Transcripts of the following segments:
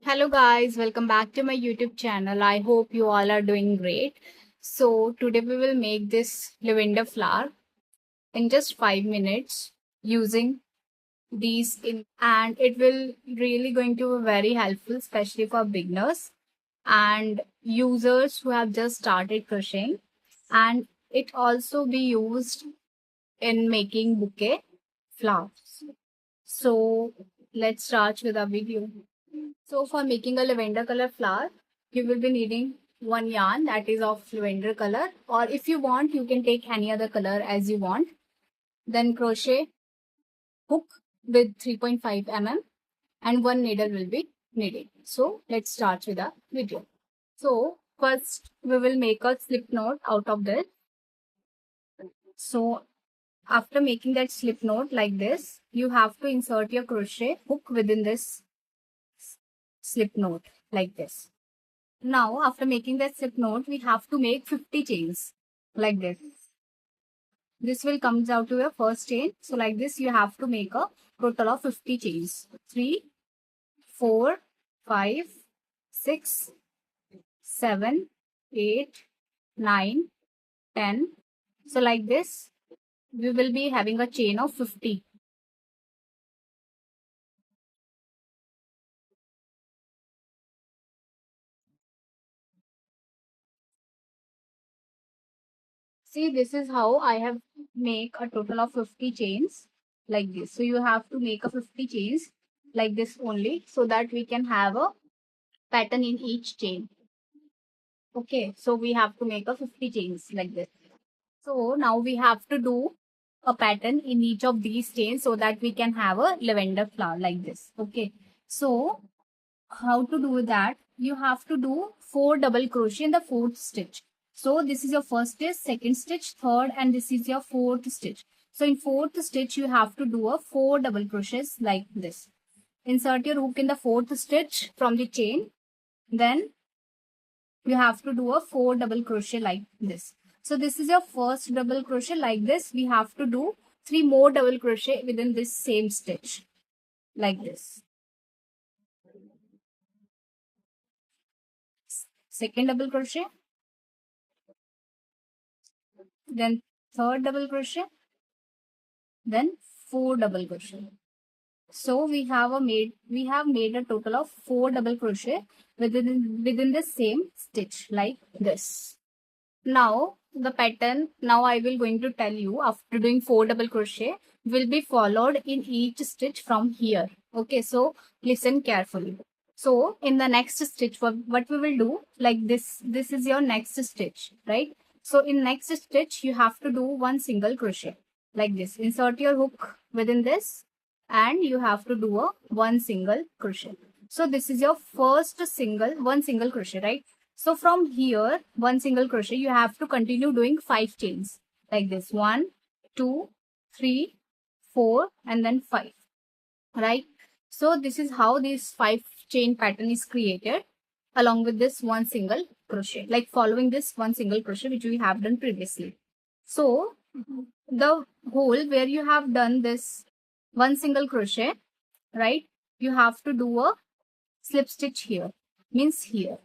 Hello guys, welcome back to my YouTube channel. I hope you all are doing great. So today we will make this lavender flower in just 5 minutes using these and it will really going to be very helpful, especially for beginners and users who have just started crocheting, and it also be used in making bouquet flowers. So let's start with our video. So for making a lavender color flower, you will be needing one yarn that is of lavender color, or if you want, you can take any other color as you want. Then crochet hook with 3.5 mm and one needle will be needed. So let's start with the video. So first we will make a slip knot out of this. So after making that slip knot like this, you have to insert your crochet hook within this slip knot like this. Now, after making that slip knot, we have to make 50 chains like this. This will comes out to your first chain. So like this, you have to make a total of 50 chains. 3, 4, 5, 6, 7, 8, 9, 10. So like this, we will be having a chain of 50. See, this is how I have make a total of 50 chains like this. So you have to make a 50 chains like this only so that we can have a pattern in each chain. Okay, so we have to make a 50 chains like this. So now we have to do a pattern in each of these chains so that we can have a lavender flower like this. Okay, so how to do that? You have to do 4 double crochet in the fourth stitch. So this is your first stitch, second stitch, third, and this is your fourth stitch. So in fourth stitch, you have to do a 4 double crochets like this. Insert your hook in the fourth stitch from the chain. Then you have to do a 4 double crochet like this. So this is your first double crochet like this. We have to do 3 more double crochet within this same stitch like this. Second double crochet, then third double crochet, then 4 double crochet. So we have made a total of 4 double crochet within the same stitch like this. Now the pattern, now I will going to tell you, after doing 4 double crochet will be followed in each stitch from here. Okay, so listen carefully. So in the next stitch, what we will do, like this is your next stitch, right? So in next stitch, you have to do one single crochet like this. Insert your hook within this and you have to do a one single crochet. So this is your first one single crochet, right? So from here, one single crochet, you have to continue doing 5 chains like this. 1, 2, 3, 4, and then 5, right? So this is how this 5 chain pattern is created along with this one single crochet, like following this one single crochet which we have done previously. So the hole where you have done this one single crochet, right, you have to do a slip stitch here, means here.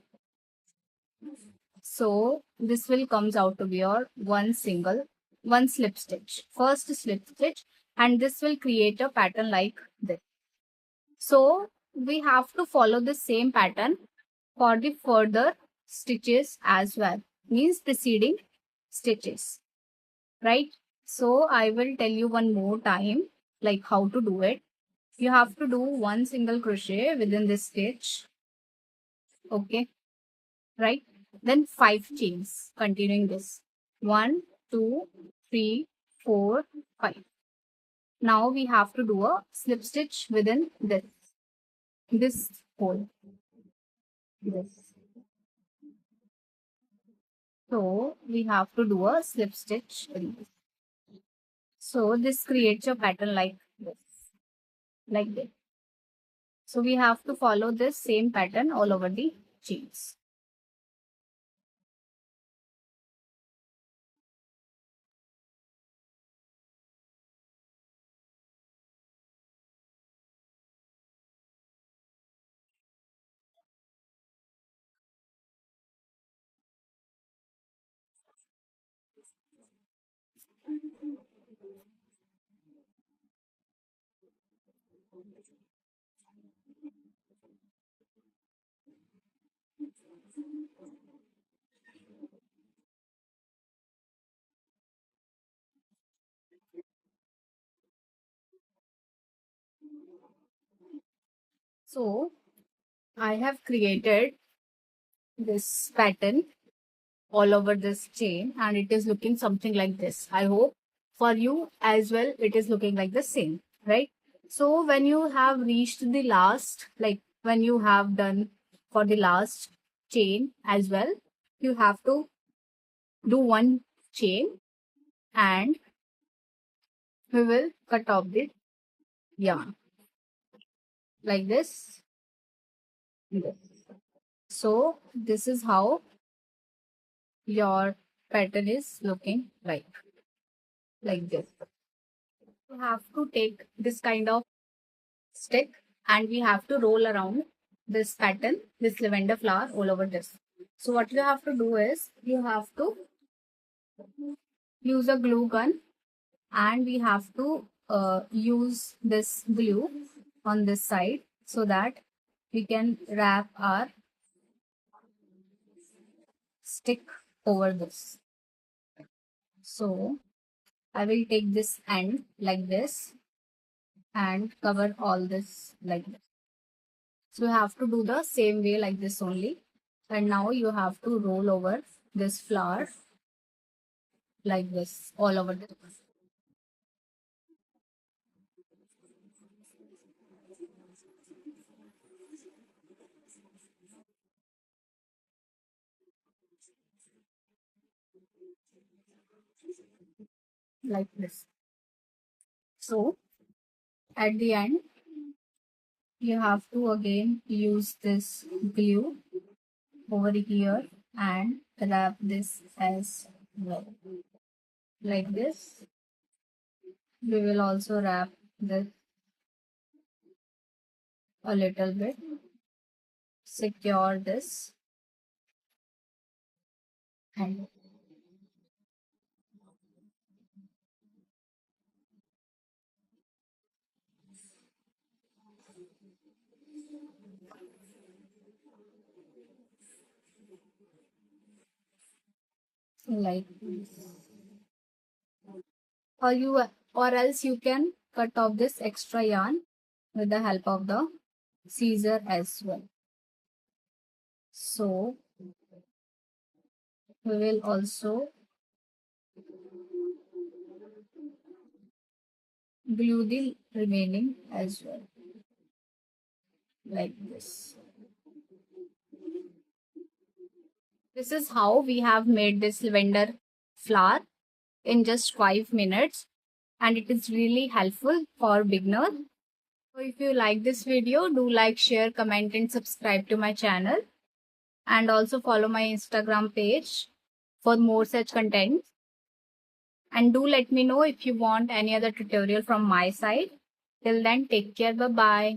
So this will comes out to be your one slip stitch, first slip stitch, and this will create a pattern like this. So we have to follow the same pattern for the further stitches as well, means preceding stitches, right? So I will tell you one more time like how to do it. You have to do one single crochet within this stitch, okay, right? Then 5 chains continuing this. 1, 2, 3, 4, 5. Now we have to do a slip stitch within this hole. This. So we have to do a slip stitch in this. So this creates a pattern like this, like this. So we have to follow this same pattern all over the chains. So I have created this pattern all over this chain and it is looking something like this. I hope for you as well it is looking like the same, right? So when you have reached the last, like when you have done for the last chain as well, you have to do one chain and we will cut off the yarn like this. So this is how your pattern is looking like this. You have to take this kind of stick and we have to roll around this pattern, this lavender flower all over this. So what you have to do is you have to use a glue gun and we have to use this glue on this side so that we can wrap our stick over this. So I will take this end like this and cover all this like this. So you have to do the same way like this only. And now you have to roll over this flower like this all over the like this. So at the end, you have to again use this glue over here and wrap this as well. Like this. We will also wrap this a little bit. Secure this and like this. Or else you can cut off this extra yarn with the help of the scissor as well. So we will also glue the remaining as well like this. This is how we have made this lavender flower in just 5 minutes and it is really helpful for beginners. So if you like this video, do like, share, comment and subscribe to my channel and also follow my Instagram page for more such content. And do let me know if you want any other tutorial from my side. Till then, take care. Bye bye.